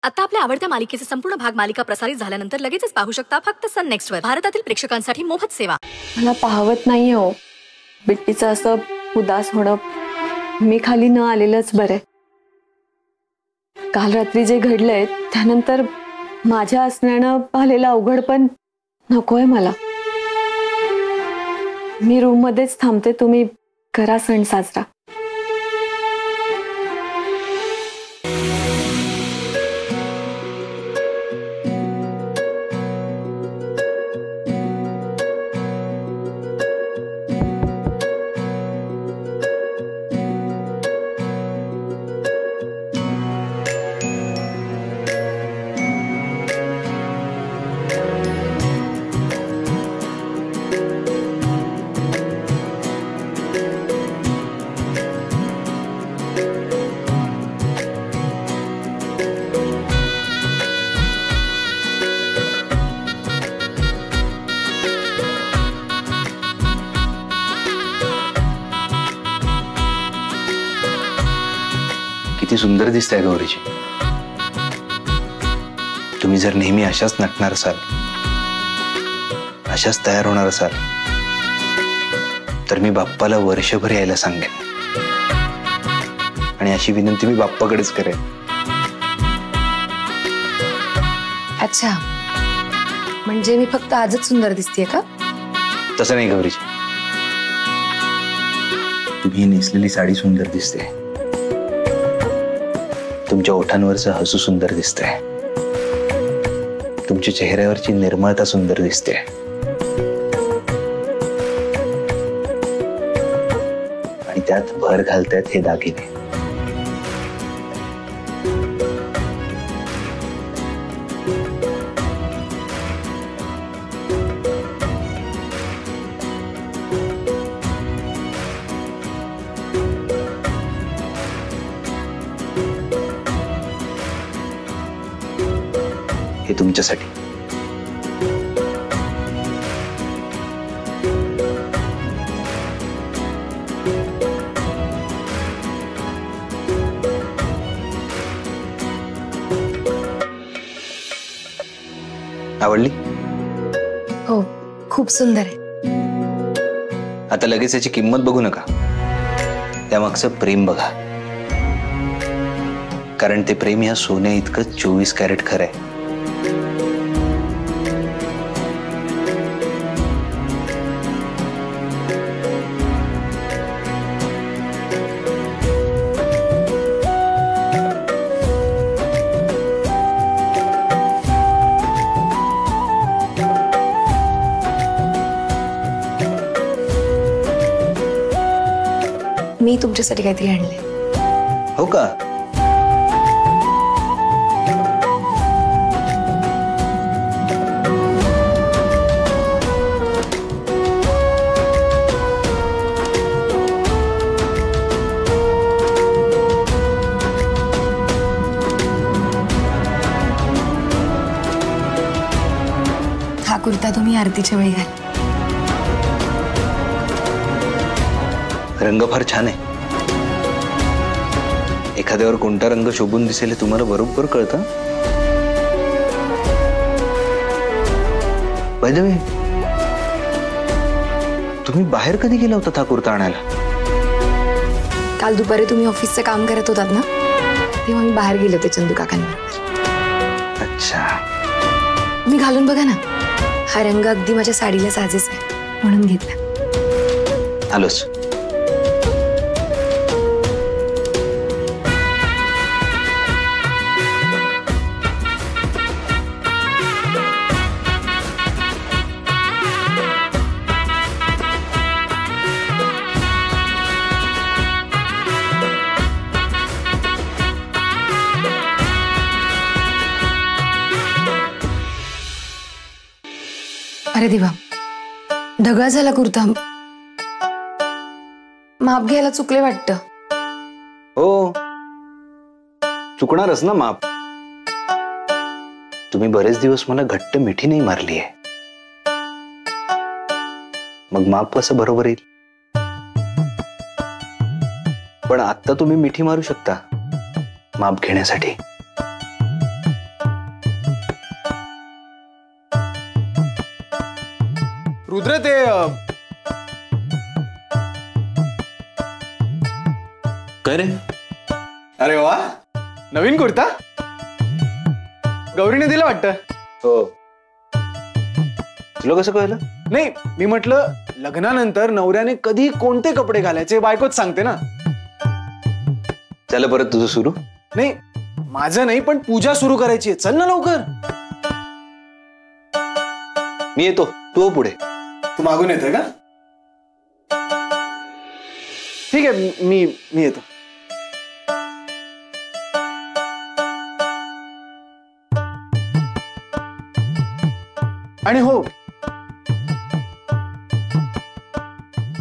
आता आपल्या आवडत्या मालिकेचे संपूर्ण भाग मालिका प्रसारित झाल्यानंतर लगेचच पाहू शकता फक्त सन नेक्स्ट वर. भारतातील प्रेक्षकांसाठी मोफत सेवा. मला पाहवत नाही हो बिट्टीचं असं उदास होणं. मी खाली न आलेलंच बरं. काल रात्री जे घडलंय त्यानंतर माझ्या असण्यानं आलेलं अवघड पण नकोय मला. मी रूम मध्येच थांबते. तुम्ही करा सण साजरा. किती सुंदर दिसते गौरीची. तुम्ही जर नेहमी अशाच नटणार असाल, अशाच तयार होणार असाल, तर मी बाप्पाला वर्षभर यायला सांगेन आणि अशी विनंती मी बाप्पाकडेच करेन. अच्छा, म्हणजे मी फक्त आजच सुंदर दिसतेय का? तसं नाही गौरीची. तुम्ही नेसलेली साडी सुंदर दिसते. तुमच्या ओठांवरचं हसू सुंदर दिसतंय. तुमच्या चेहऱ्यावरची निर्मळता सुंदर दिसते. आणि त्यात भर घालतायत हे दागिने. हे तुमच्यासाठी. आवडली? हो, खूप सुंदर आहे. आता लगेच याची किंमत बघू नका. त्यामागचं प्रेम बघा. कारण ते प्रेम या सोन्या इतकं 24 कॅरेट खरं आहे. मी तुमच्यासाठी काहीतरी आणले. हो का? हा कुर्ता तुम्ही आरतीच्या वेळी घाल. रंग फार छान आहे. एखाद्यावर कोणता रंग शोभून दिसेल हे तुम्हाला बरोबर कळतं. बाय द वे, तुम्ही बाहेर कधी गेला होता हा कुर्ता आणायला? काल दुपारी तुम्ही ऑफिसचं काम करत होतात ना, तेव्हा मी बाहेर गेले होते चंदू काकांबरोबर. अच्छा. मी घालून बघा ना. हा रंग अगदी माझ्या साडीला साजेस आहे म्हणून घेतला. आलोच. अरे देवा, ढगळा झाला कुर्ता. माप घ्यायला चुकले वाटतं. हो, चुकणारच ना माप. तुम्ही बरेच दिवस मला घट्ट मिठी नाही मारली आहे, मग माप कसं बरोबर येईल? पण आता तुम्ही मिठी मारू शकता माप घेण्यासाठी. रुद्र ते काय रे? अरे वा, नवीन कुर्ता गौरीने दिला वाटतं. हो. तुला कसं कळलं? नाही, मी म्हटलं लग्नानंतर नवऱ्याने कधी कोणते कपडे घालायचे बायकोच सांगते ना. चला परत तुझं सुरू. नाही, माझं नाही, पण पूजा सुरू करायची आहे. चल ना लवकर. मी येतो, तू हो पुढे. तू मागून येतोय का? ठीक आहे, मी येतो. आणि हो,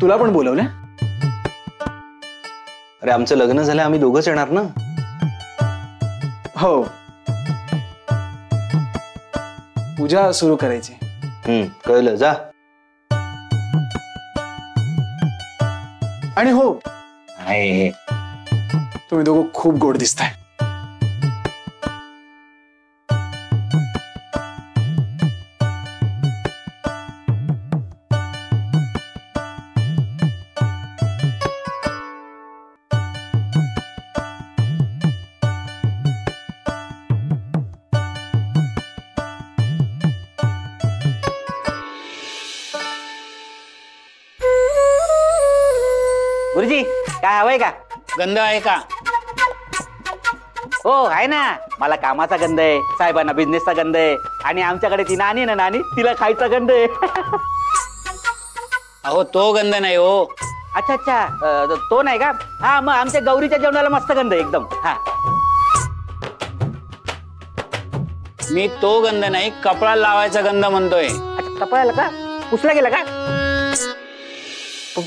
तुला पण बोलवलंय. अरे आमचं लग्न झालं, आम्ही दोघंच येणार ना. हो, पूजा सुरू करायची. कळलं, जा. आणि हो, आहे. तुम्ही दोघं खूप गोड दिसताय. गुरुजी, काय हवंय का? गंध आहे का? हो आहे ना, मला कामाचा गंध आहे, साहेबांना बिझनेसचा गंध आहे, आणि आमच्याकडे ती नानी ना नानी, तिला खायचा गंध आहे. अहो तो गंध नाही हो. अच्छा अच्छा, तो नाही का? हा, मग आमच्या गौरीच्या जेवणाला मस्त गंध आहे एकदम. हा, मी तो गंध नाही, कपडा लावायचा गंध म्हणतोय. अच्छा, कपड्याला का? पुसला गेला का?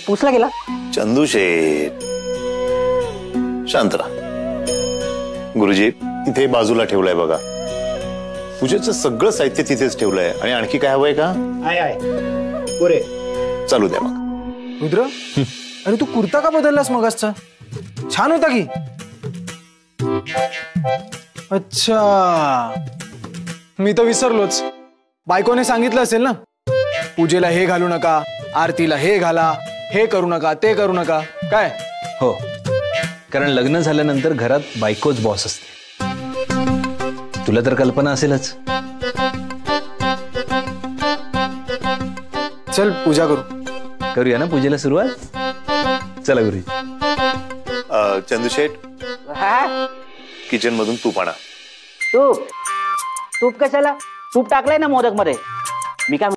पुसला गेला? चंदू शेठ, शांत राहा. गुरुजी, इथे बाजूला ठेवलंय बघा. पूजेचं सगळं साहित्य तिथेच ठेवलंय. आणि आणखी काय हवंय का? आहे पुरे. चालू द्या मग. रुद्र, अरे तू कुर्ता का बदललास मगासचा? छान होता की. अच्छा, मी तर विसरलोच. बायकोने सांगितलं असेल ना, पूजेला हे घालू नका, आरतीला हे घाला, हे करू नका, ते करू नका. काय? हो, कारण लग्न झाल्यानंतर घरात बायकोच बॉस असते. तुला तर कल्पना असेलच. चल पूजा करू. करूया ना पूजेला सुरुवात. चला गुरुजी. चंदू शेठ, हा, किचन मधून तूप आणा. तूप? तूप कशाला? तूप टाकलंय ना मोदक मध्ये. मी काय